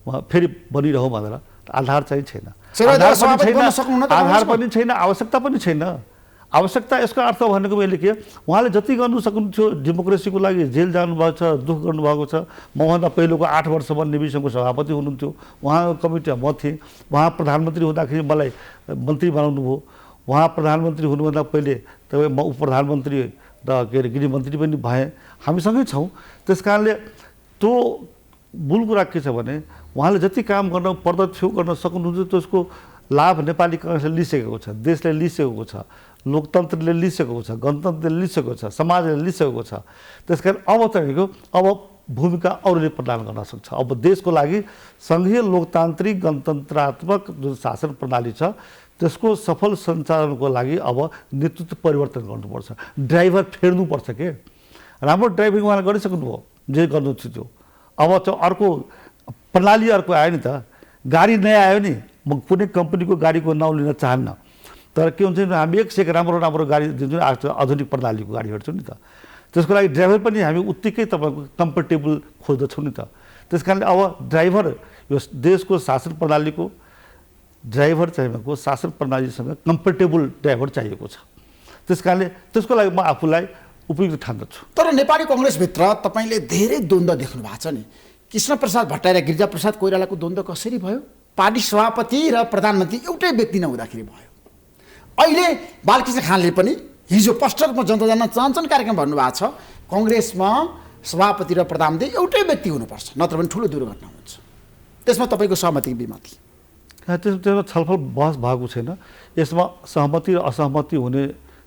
फेरि बनिरहँ भनेर, आधार चाहिँ छैन। शेरबहादुर सभापति बन्न सक्नुहुन्न त? आधार पनि छैन, आवश्यकता पनि छैन। आवश्यकता यसको अर्थ भनेको मैले के, उहाँले जति गर्नु सक्नुहुन्थ्यो डेमोक्रेसीको लागि, जेल जानुभएको छ, दुःख गर्नुभएको छ। मभन्दा पहिलोको 8 वर्षमा नेविसङ्घको सभापति हुनुहुन्थ्यो, उहाँको कमिटीमा म थिएँ। उहाँ प्रधानमन्त्री हुँदाखेरि मलाई मन्त्री बनाउनु भयो। उहाँ प्रधानमन्त्री हुनुभन्दा पहिले तपाईँ म उपप्रधानमन्त्री र के अरे गृहमन्त्री पनि भएँ, हामीसँगै छौँ। त्यस कारणले त्यो मूल कुरा के छ भने उहाँले जति काम गर्न पर्दथ्यो, गर्न सक्नुहुन्थ्यो, त्यसको लाभ नेपाली काङ्ग्रेसले लिइसकेको छ, देशले लिइसकेको छ, लोकतन्त्रले लिइसकेको छ, गणतन्त्रले लिइसकेको छ, समाजले लिइसकेको छ। त्यस कारण अब तपाईँको अब भूमिका अरूले प्रदान गर्न सक्छ। अब देशको लागि सङ्घीय लोकतान्त्रिक गणतन्त्रात्मक जुन शासन प्रणाली छ त्यसको सफल सञ्चालनको लागि अब नेतृत्व परिवर्तन गर्नुपर्छ, ड्राइभर फेर्नुपर्छ। के राम्रो ड्राइभिङ उहाँले गरिसक्नुभयो, जे गर्नु थियो त्यो। अब चाहिँ अर्को प्रणाली अर्को आयो नि त, गाडी नयाँ आयो नि, म कुनै कम्पनीको गाडीको नाउँ लिन चाहन्न, तर के हुन्छ भने हामी एक राम्रो राम्रो गाडी दिन्छौँ, आधुनिक प्रणालीको गाडी हेर्छौँ नि त। त्यसको लागि ड्राइभर पनि हामी उत्तिकै तपाईँको कम्फर्टेबल खोज्दछौँ नि त। त्यस कारणले अब ड्राइभर यो देशको शासन प्रणालीको ड्राइभर चाहिएको, शासन प्रणालीसँग कम्फर्टेबल ड्राइभर चाहिएको छ। त्यस कारणले त्यसको लागि म आफूलाई उपयुक्त ठान्दछु। तर नेपाली कङ्ग्रेसभित्र तपाईँले धेरै द्वन्द्व देख्नु भएको छ नि। कृष्णप्रसाद भट्टराई र गिरिजाप्रसाद कोइरालाको द्वन्द्व कसरी भयो? पार्टी सभापति र प्रधानमन्त्री एउटै व्यक्ति नहुँदाखेरि भयो। अहिले बालकृष्ण खानले पनि हिजो स्पष्ट रूपमा जनता जान्न चाहन्छन् कार्यक्रम भन्नुभएको छ, कङ्ग्रेसमा सभापति र प्रधानमन्त्री एउटै व्यक्ति हुनुपर्छ, नत्र भने ठुलो दुर्घटना हुन्छ। त्यसमा तपाईँको सहमति विमति? त्यसमा छलफल बहस भएको छैन। यसमा सहमति र असहमति हुने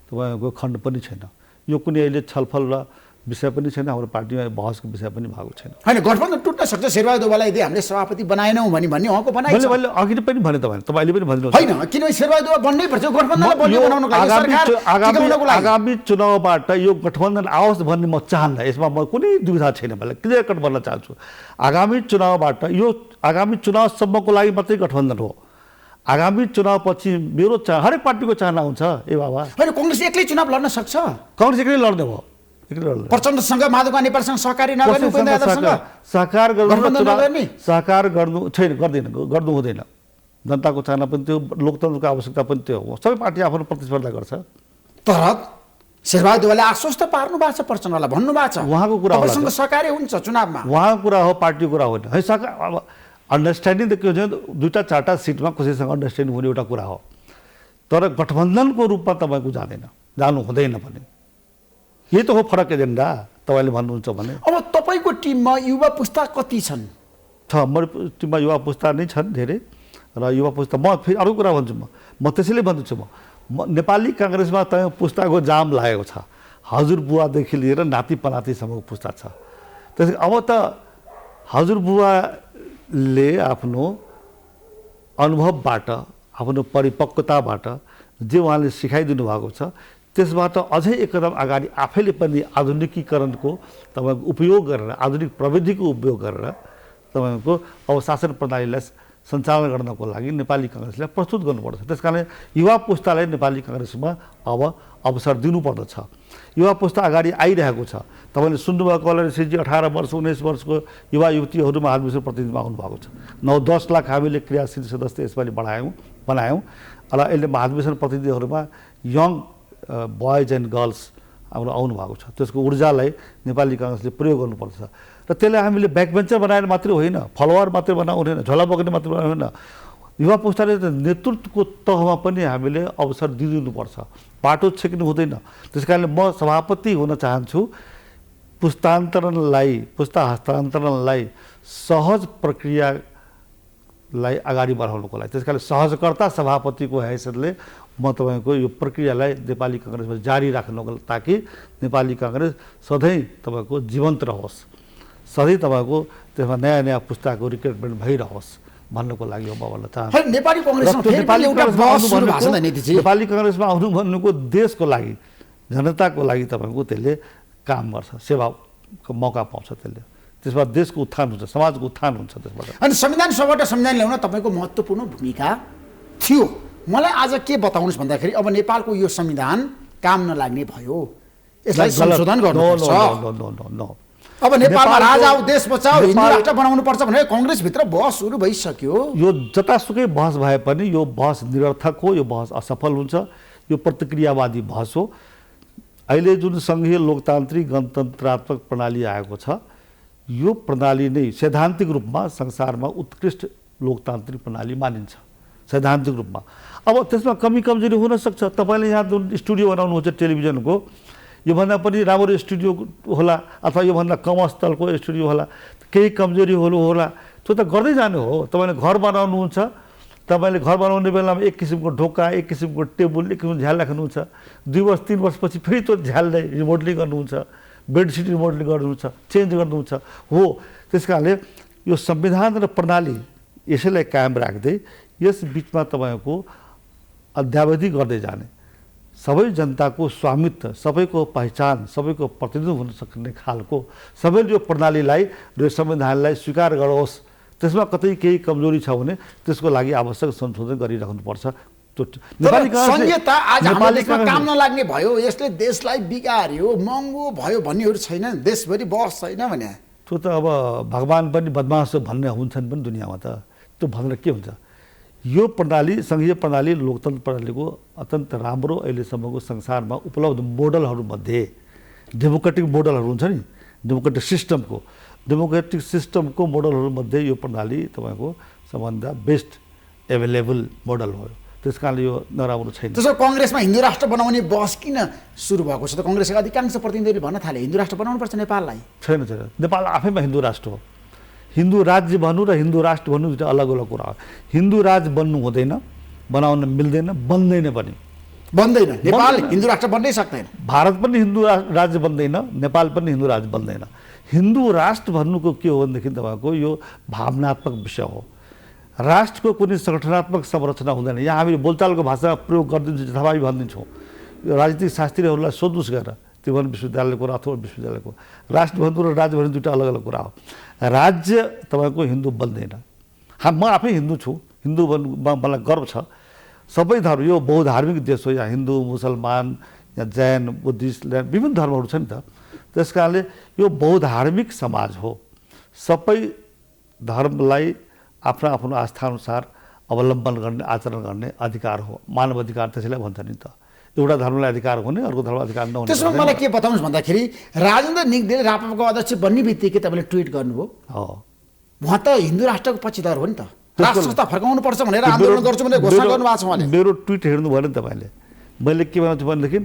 तपाईँको खण्ड पनि छैन। यो कुनै अहिले छलफल र विषय पनि छैन, हाम्रो पार्टीमा बहसको विषय पनि भएको छैन। होइन, गठबन्धन टुट्न सक्छ। शेरबहादुर देउवालाई यदि हामीले सभापति बनाएनौँ भने उहाँको बनाइन्छ। मैले अघि पनि भने तपाईँले पनि भनिदिनु होइन, किनभने शेरबहादुर देउवा बन्नै पर्छ गठबन्धनलाई बलियो बनाउनको लागि, सरकार टिकाउनको लागि। आगामी चुनावबाट यो गठबन्धन आओस् भन्ने म चाहन्न, यसमा म कुनै दुविधा छैन। मलाई क्लियर कट भन्न चाहन्छु, आगामी चुनावबाट यो आगामी चुनावसम्मको लागि मात्रै गठबन्धन हो। आगामी चुनावपछि मेरो हरेक पार्टीको चाहना हुन्छ ए बाबा। होइन, कङ्ग्रेस एक्लै चुनाव लड्न सक्छ? कङ्ग्रेस एक्लै लड्ने भयो, प्रचण्डसँग, माधवका नेपालसँग सहकारी नगर्ने, उपेन्द्र यादवसँग सहकार नगर्ने, सहकार गर्नु छैन, गर्नु हुँदैन। जनताको चाहना पनि त्यो, लोकतन्त्रको आवश्यकता पनि त्यो हो। सबै पार्टी आफ्नो प्रतिस्पर्धा गर्छ। तर शेरबहादुर देउवाले आश्वस्त पार्नु भएको छ, प्रचण्डलाई भन्नुभएको छ उहाँको कुरा हो, तपाईँसँग सहकारी हुन्छ चुनावमा। उहाँको कुरा हो, पार्टीको कुरा होइन। है सहकार अब अन्डरस्ट्यान्डिङ त के हुन्छ, 2-4टा सिटमा कसैसँग अन्डरस्ट्यान्डिङ हुने एउटा कुरा हो, तर गठबन्धनको रूपमा तपाईँको जानु हुँदैन भने यही त हो फरक एजेन्डा तपाईँले भन्नुहुन्छ भने। अब तपाईँको टिममा युवा पुस्ता कति छन्? मेरो टिममा युवा पुस्ता नै छन् धेरै, र युवा पुस्ता म फेरि अरू कुरा भन्छु, म त्यसैले भन्दैछु, म नेपाली काङ्ग्रेसमा तपाईँ पुस्ताको जाम लागेको छ। हजुरबुवादेखि लिएर नाति पनातिसम्मको पुस्ता छ। त्यस अब त हजुरबुवाले आफ्नो अनुभवबाट, आफ्नो परिपक्वताबाट जे उहाँले सिकाइदिनु भएको छ, त्यसबाट अझै एक कदम अगाडि आफैले पनि आधुनिकीकरणको तपाईँको उपयोग गरेर, आधुनिक प्रविधिको उपयोग गरेर तपाईँको अब शासन प्रणालीलाई सञ्चालन गर्नको लागि नेपाली काङ्ग्रेसलाई प्रस्तुत गर्नुपर्छ। त्यस कारण युवा पुस्तालाई नेपाली काङ्ग्रेसमा अब अवसर दिनुपर्दछ। युवा पुस्ता अगाडि आइरहेको छ। तपाईँले सुन्नुभएको होला, ऋषिजी 18 वर्ष 19 वर्षको युवा युवतीहरूमा हालविश्व प्रतिनिधिमा आउनुभएको छ। 9-10 लाख हामीले क्रियाशील सदस्य यसपालि बनायौँ। र अहिले महाधिवेशन प्रतिनिधिहरूमा यङ बोइज एन्ड गर्ल्स हाम्रो आउनुभएको छ। त्यसको ऊर्जालाई नेपाली काङ्ग्रेसले प्रयोग गर्नुपर्छ र त्यसलाई हामीले ब्याकबेन्चर बनाएर मात्रै होइन, फलोवर मात्रै बनाउनु होइन, झोला बोक्ने मात्रै बनाउनु होइन, युवा पुस्ताले नेतृत्वको तहमा पनि हामीले अवसर दिनुपर्छ, बाटो छेक्नु हुँदैन। त्यस कारणले म सभापति हुन चाहन्छु। पुस्ता हस्तान्तरणलाई सहज प्रक्रियालाई अगाडि बढाउनको लागि। त्यस कारणले सहजकर्ता सभापतिको हैसियतले म तपाईँको यो प्रक्रियालाई नेपाली काङ्ग्रेसमा जारी राख्नको ताकि नेपाली काङ्ग्रेस सधैँ तपाईँको जीवन्त रहोस्, सधैँ तपाईँको त्यसमा नयाँ नयाँ पुस्ताको रिक्रुटमेन्ट भइरहोस् भन्नको लागि म भन्न चाहन्छु। नेपाली काङ्ग्रेसमा फेरि पनि एउटा बहस सुरु भएको छ नि नीतिजी। नेपाली काङ्ग्रेसमा आउनु भन्नुको देशको लागि, जनताको लागि तपाईँको त्यसले काम गर्छ, सेवाको मौका पाउँछ त्यसले। त्यसमा देशको उत्थान हुन्छ, समाजको उत्थान हुन्छ त्यसबाट। अनि संविधान सभाबाट संविधान ल्याउन तपाईँको महत्त्वपूर्ण भूमिका थियो। मलाई आज के बताउनुहोस् भन्दाखेरि अब नेपालको यो संविधान काम नलाग्ने भयो, यसलाई संशोधन गर्नुपर्छ। अब नेपालमा राजा आऊ देश बचाऊ हिन्दू राष्ट्र बनाउनु पर्छ भनेर कङ्ग्रेसभित्र बहस सुरु भइसक्यो। यो जतासुकै बहस भए पनि यो बहस निरर्थक हो, यो बहस असफल हुन्छ, यो प्रतिक्रियावादी बहस हो। अहिले जुन सङ्घीय लोकतान्त्रिक गणतन्त्रात्मक प्रणाली आएको छ, यो प्रणाली नै सैद्धान्तिक रूपमा संसारमा उत्कृष्ट लोकतान्त्रिक प्रणाली मानिन्छ, सैद्धान्तिक रूपमा। अब त्यसमा कमी कमजोरी हुन सक्छ। तपाईँले यहाँ जुन स्टुडियो बनाउनुहुन्छ टेलिभिजनको, योभन्दा पनि राम्रो स्टुडियो होला अथवा योभन्दा कम स्तरको स्टुडियो होला, केही कमजोरी होला, त्यो त गर्दै जानु हो। तपाईँले घर बनाउनुहुन्छ, तपाईँले घर बनाउने बेलामा एक किसिमको ढोका, एक किसिमको टेबुल, एक किसिमको झ्याल राख्नुहुन्छ, 2 वर्ष 3 वर्षपछि फेरि त्यो झ्याललाई रिमोडलिङ गर्नुहुन्छ, बेडसिट रिमोडलिङ गर्नुहुन्छ, चेन्ज गर्नुहुन्छ हो। त्यस कारणले यो संविधान र प्रणाली यसैलाई कायम राख्दै यस बिचमा तपाईँको अद्यावधि गर्दै जाने, सबै जनताको स्वामित्व, सबैको पहिचान, सबैको प्रतिनिधित्व हुन सक्ने खालको सबैले यो प्रणालीलाई र संविधानलाई स्वीकार गरोस्। त्यसमा कतै केही कमजोरी छ भने त्यसको लागि आवश्यक संशोधन गरिराख्नुपर्छ। संहिता आज हाम्रो देशमा काम नलाग्ने भयो, यसले देशलाई बिगार्यो, महँगो भयो भन्नेहरू छैन, देशभरि बहस छैन भने त्यो त अब भगवान पनि बदमास भन्ने हुन्छन् पनि दुनियाँमा त। त्यो भनेर के हुन्छ? यो प्रणाली, सङ्घीय प्रणाली, लोकतन्त्र प्रणालीको अत्यन्त राम्रो अहिलेसम्मको संसारमा उपलब्ध मोडलहरूमध्ये डेमोक्रेटिक मोडलहरू हुन्छ नि, डेमोक्रेटिक सिस्टमको मोडलहरूमध्ये यो प्रणाली तपाईँको सबभन्दा बेस्ट एभाइलेबल मोडल हो। त्यस कारणले यो नराम्रो छैन। त्यसो कङ्ग्रेसमा हिन्दू राष्ट्र बनाउने बहस किन सुरु भएको छ त? कङ्ग्रेसका अधिकांश प्रतिनिधिले भन्न थाले हिन्दू राष्ट्र बनाउनुपर्छ नेपाललाई। छैन, नेपाल आफैमा हिन्दू राष्ट्र हो। हिन्दू राज्य भन्नु र हिन्दू राष्ट्र भन्नु दुईवटा अलग अलग कुरा हो। हिन्दू राज्य बन्नु हुँदैन, बनाउन मिल्दैन, बन्दैन पनि। नेपाल हिन्दू राष्ट्र बन्नै सक्दैन। भारत पनि हिन्दू राज्य बन्दैन, नेपाल पनि हिन्दू राज्य बन्दैन। हिन्दू राष्ट्र भन्नुको के हो भनेदेखि तपाईँको यो भावनात्मक विषय हो। राष्ट्रको कुनै सङ्गठनात्मक संरचना हुँदैन। यहाँ हामीले बोलचालको भाषा प्रयोग गरिदिन्छौँ, जथाभावी भनिदिन्छौँ। यो राजनीतिक शास्त्रीहरूलाई सोध्नुहोस् गएर, त्रिभुवन विश्वविद्यालयको र अथवा विश्वविद्यालयको। राष्ट्र भन्नु र राज्य भन्नु दुईवटा अलग अलग कुरा हो। राज्य तपाईँको हिन्दू बन्दैन। म आफै हिन्दू छु, हिन्दू भन्नुमा मलाई गर्व छ। सबै धर्म, यो बहुधार्मिक देश हो, यहाँ हिन्दू, मुसलमान, यहाँ जैन, बुद्धिस्ट, विभिन्न धर्महरू छ नि त। त्यस कारणले यो बहुधार्मिक समाज हो। सबै धर्मलाई आफ्नो आफ्नो आस्थाअनुसार अवलम्बन गर्ने, आचरण गर्ने अधिकार हो। मानव अधिकार त्यसैलाई भन्छ नि त। एउटा धर्मलाई अधिकार हुने, अर्को धर्म अधिकार नहुने। त्यसमा मलाई के बताउनुहोस् भन्दाखेरि राजेन्द्र निगदेले राप्रपाको अध्यक्ष बन्ने बित्तिकै तपाईँले ट्विट गर्नुभयो, उहाँ त हिन्दू राष्ट्रको पक्षधर हो नि त, राष्ट्र संस्था फर्काउनु पर्छ भनेर आन्दोलन गर्छु भनेर घोषणा गर्नुभएको छ उहाँले। मेरो ट्विट हेर्नु भयो नि तपाईँले। मैले के भनेको छु भनेदेखि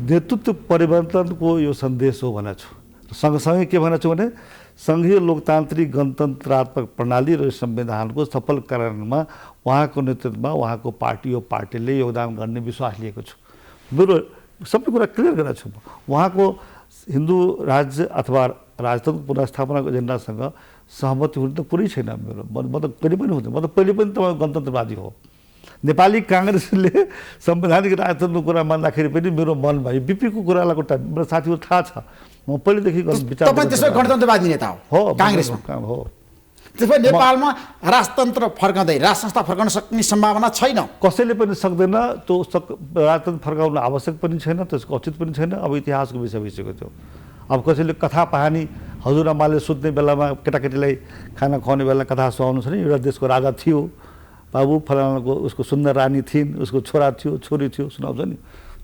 नेतृत्व परिवर्तनको यो सन्देश हो भनेको छु। सँगसँगै के भनेको छु भने सङ्घीय लोकतान्त्रिक गणतन्त्रात्मक प्रणाली र संविधानको सफल कार्यान्वयनमा उहाँको नेतृत्वमा उहाँको पार्टी, यो पार्टीले योगदान गर्ने विश्वास लिएको छु। मेरो सबै कुरा क्लियर गरेको छु। उहाँको हिन्दू राज्य अथवा राजतन्त्र पुनर्स्थापनाको एजेन्डासँग सहमति हुनु त कुरै छैन मेरो। म त कहिले पनि हुँदैन। म त पहिले पनि तपाईँको गणतन्त्रवादी हो। नेपाली काङ्ग्रेसले संवैधानिक राजतन्त्रको कुरा मान्दाखेरि पनि मेरो मनमा यो बिपीको कुरालाई मेरो साथीहरू थाहा छ। म पहिलेदेखि विचार तपाईँ त्यसो गणतन्त्रवादी नेता हो काङ्ग्रेसमा हो। त्यसपछि नेपालमा राजतन्त्र फर्काउँदै राज संस्था फर्काउन सक्ने सम्भावना छैन। कसैले पनि सक्दैन। त्यो राजतन्त्र फर्काउन आवश्यक पनि छैन, त्यसको उचित पनि छैन। अब इतिहासको विषय भइसक्यो त्यो। अब कसैले कथा कहानी हजुरआमाले सुत्ने बेलामा केटाकेटीलाई खाना खुवाउने बेलामा कथा सुहाउनु छ नि, एउटा देशको राजा थियो, बाबु फलानाको उसको सुन्दर रानी थिइन्, उसको छोरा थियो, छोरी थियो, सुनाउँछ नि।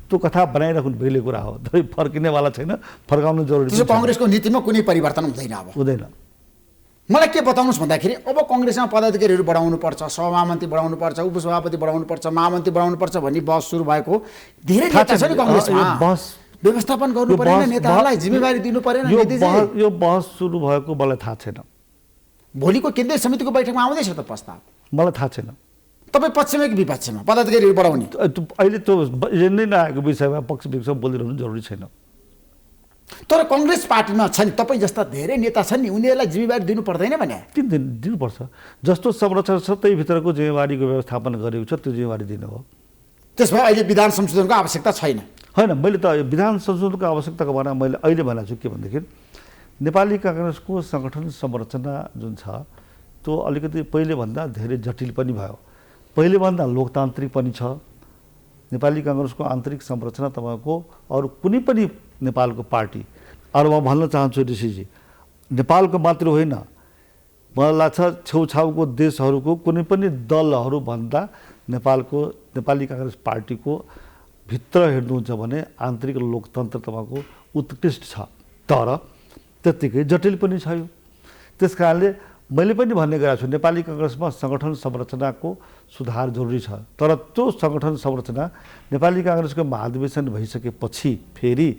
त्यो कथा बनाइराख्नु बेग्लै कुरा हो, तर फर्किनेवाला छैन, फर्काउनु जरुरी छ। कङ्ग्रेसको नीतिमा कुनै परिवर्तन हुँदैन। अब हुँदैन। मलाई के बताउनुहोस् भन्दाखेरि अब कङ्ग्रेसमा पदाधिकारीहरू बढाउनु पर्छ, सभामन्त्री बढाउनु पर्छ, उपसभापति बढाउनु पर्छ, महामन्त्री बढाउनु पर्छ भन्ने बहस सुरु भएको धेरै नेता छ नि कङ्ग्रेसमा। व्यवस्थापन गर्नु परेन, नेताहरूलाई जिम्मेवारी दिनु परेन। यो बहस सुरु भएको मलाई थाहा छैन। भोलिको केन्द्रीय समितिको बैठकमा आउँदैछ त प्रस्ताव? मलाई थाहा छैन। तपाईँ पक्षमा कि विपक्षमा पदाधिकारीहरू बढाउने? अहिले त्यो एजेन्डै नआएको विषयमा पक्ष विपक्ष बोलिरहनु जरुरी छैन। तर कङ्ग्रेस पार्टीमा छ नि तपाईँ जस्ता धेरै नेता छन् नि, उनीहरूलाई जिम्मेवारी दिनु पर्दैन भने? किन दिनुपर्छ? जस्तो संरक्षण छ त्यही भित्रको जिम्मेवारीको व्यवस्थापन गरेको छ त्यो जिम्मेवारी दिनु हो। त्यसमा अहिले विधान संशोधनको आवश्यकता छैन? होइन, मैले त विधान संशोधनको आवश्यकताको बारेमा मैले अहिले भनेको छु के भनेदेखि नेपाली काङ्ग्रेसको सङ्गठन संरचना जुन छ त्यो अलिकति पहिलेभन्दा धेरै जटिल पनि भयो, पहिलेभन्दा लोकतान्त्रिक पनि छ। नेपाली काङ्ग्रेसको आन्तरिक संरचना तपाईँको अरू कुनै पनि नेपालको पार्टी, अरू म भन्न चाहन्छु ऋषिजी, नेपालको मात्र होइन मलाई लाग्छ छेउछाउको देशहरूको कुनै पनि दलहरूभन्दा नेपाली काङ्ग्रेस पार्टीको भित्र हेर्नुहुन्छ भने आन्तरिक लोकतन्त्र तपाईँको उत्कृष्ट छ, तर त्यत्तिकै जटिल पनि छ यो। त्यस कारणले मैले पनि भन्ने गरेको छु नेपाली काङ्ग्रेसमा सङ्गठन संरचनाको सुधार जरुरी छ, तर त्यो सङ्गठन संरचना नेपाली काङ्ग्रेसको महाधिवेशन भइसकेपछि फेरि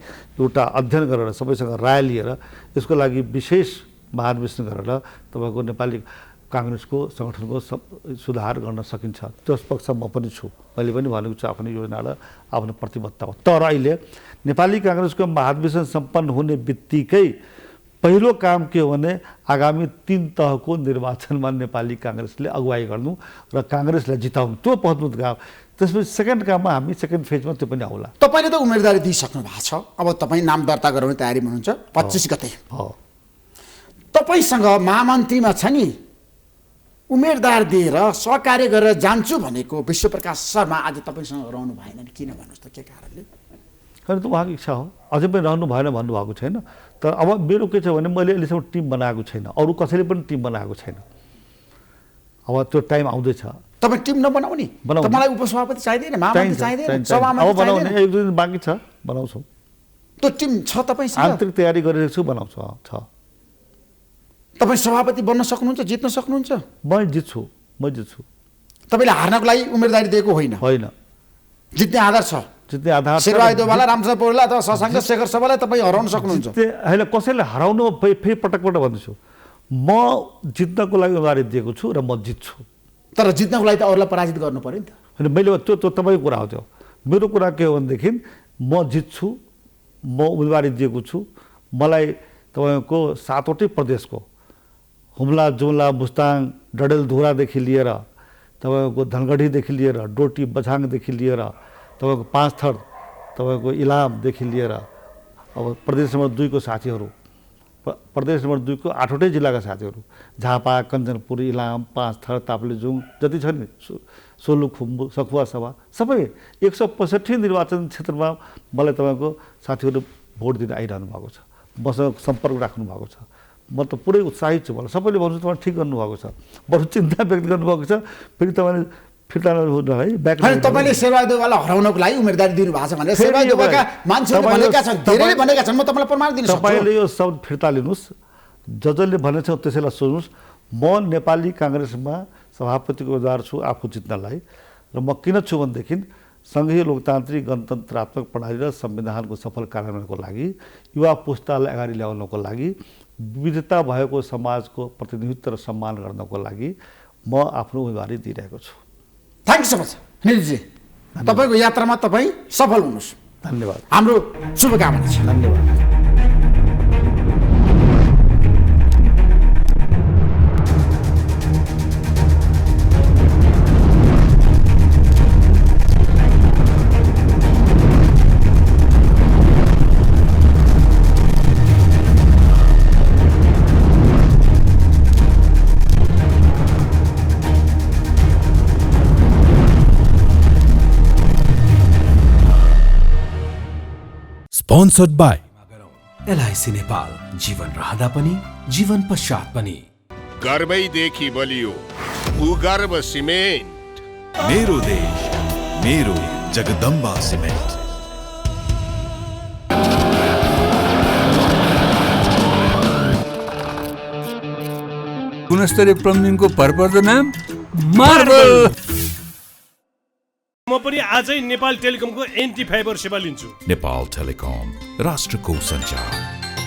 एउटा अध्ययन गरेर सबैसँग राय लिएर यसको लागि विशेष महाधिवेशन गरेर तपाईँको नेपाली काङ्ग्रेसको सङ्गठनको सुधार गर्न सकिन्छ। त्यस पक्षमा म पनि छु, मैले पनि भनेको छु आफ्नो योजना र आफ्नो प्रतिबद्धता हो। तर अहिले नेपाली काङ्ग्रेसको महाधिवेशन सम्पन्न हुने बित्तिकै पहिलो काम के हो भने आगामी 3 तहको निर्वाचनमा नेपाली काङ्ग्रेसले अगुवाई गर्नु र काङ्ग्रेसलाई जिताउनु, त्यो महत्त्वपूर्ण काम। त्यसपछि सेकेन्ड काममा हामी सेकेन्ड फेजमा त्यो पनि आउला। तपाईँले त उम्मेदवारी दिइसक्नु भएको छ, अब तपाईँ नाम दर्ता गराउने तयारीमा हुनुहुन्छ 25 गते। तपाईँसँग महामन्त्रीमा छ नि उम्मेदवार दिएर सहकार्य गरेर जान्छु भनेको विश्वप्रकाश शर्मा आज तपाईँसँग रहनु भएन, किन भन्नुहोस् त, के कारणले? होइन, त उहाँको इच्छा हो, अझै पनि रहनु भएन भन्नुभएको छैन। तर अब मेरो के छ भने मैले अहिलेसम्म टिम बनाएको छैन, अरू कसैले पनि टिम बनाएको छैन। अब त्यो टाइम आउँदैछ। तपाईँ टिम नबनाउने? मलाई उपसभापति चाहिँदैन, महामन्त्री चाहिँदैन, सभामा बनाउने 1-2 दिन बाँकी छ, बनाउँछौँ। त्यो टिम छ तपाईँसँग? आन्तरिक तयारी गरिरहेको छु, बनाउँछु। छ। तपाईँ सभापति बन्न सक्नुहुन्छ, जित्न सक्नुहुन्छ? म जित्छु। तपाईँले हार्नको लागि उम्मेदवारी दिएको होइन? होइन, जित्ने आधार छ। जित्ने आधार शेरबहादुर देउवाला, रामचन्द्र पौडेल अथवा शशाङ्क शेखर सभालाई तपाईँ हराउन सक्नुहुन्छ? होइन, कसैले हराउनु फेरि पटक भन्दैछु। म जित्नको लागि उम्मेदवारी दिएको छु र म जित्छु। तर जित्नको लागि त अरूलाई पराजित गर्नु पर्यो नि त। होइन, मैले त्यो तपाईँको कुरा हो। त्यो मेरो कुरा के हो भनेदेखि म जित्छु, म उम्मेदवारी दिएको छु। मलाई तपाईँको 7वटै प्रदेशको हुम्ला, जुम्ला, मुस्ताङ, डडेलधुरादेखि लिएर तपाईँको धनगढीदेखि लिएर डोटी बझाङदेखि लिएर तपाईँको 5 थर तपाईँको इलामदेखि लिएर अब प्रदेश नम्बर 2 को साथीहरू, प्रदेश नम्बर 2 को 8वटै जिल्लाका साथीहरू, झापा, कञ्चनपुर, इलाम, 5 थर, ताप्लेजुङ जति छ नि, सोलुखुम्बु, सखुवा सभा, सबै 165 निर्वाचन क्षेत्रमा मलाई तपाईँको साथीहरू भोट दिन आइरहनु भएको छ, मसँग सम्पर्क राख्नु भएको छ। म त पुरै उत्साहित छु। मलाई सबैले भन्छु तपाईँ ठिक गर्नुभएको छ, बरु चिन्ता व्यक्त गर्नुभएको छ। फेरि तपाईँले फिर्ता है तपाईँले शेरबहादुर देउवाला हराउनको लागि उम्मेदवारी दिनुभएको छ भनेर शेरबहादुर देउवाका मान्छेहरूले भनेका छन्, धेरैले भनेका छन्। म तपाईँलाई प्रमाण दिन सक्छु। तपाईँले यो शब्द फिर्ता लिनुहोस्, जसले भनेछ त्यसैलाई सोच्नुहोस्। म नेपाली काङ्ग्रेसमा सभापतिको उम्मेदवार छु आफू जित्नलाई, र म किन छु भनेदेखि सङ्घीय लोकतान्त्रिक गणतन्त्रात्मक प्रणाली र संविधानको सफल कार्यान्वयनको लागि, युवा पुस्तालाई अगाडि ल्याउनको लागि, विविधता भएको समाजको प्रतिनिधित्व र सम्मान गर्नको लागि म आफ्नो उम्मेदवारी दिइरहेको छु। Thank you so much Nilaji, तपाईँको यात्रामा तपाईँ सफल हुनुहोस्। धन्यवाद। हाम्रो शुभकामना छ। धन्यवाद। Sponsored by LIC नेपाल, जीवन रहँदा पनि जीवन पश्चात पनि। गर्वैदेखि बलियो भूगर्भ सिमेन्ट। मेरो देश मेरो जगदम्बा सिमेन्ट। गुणस्तरीय प्लम्बिङको भरपर्दो नाम मार्बल। म पनि आजै नेपाल टेलिकमको एन्टी फाइबर सेवा लिन्छु। नेपाल टेलिकम, राष्ट्रको सञ्चार।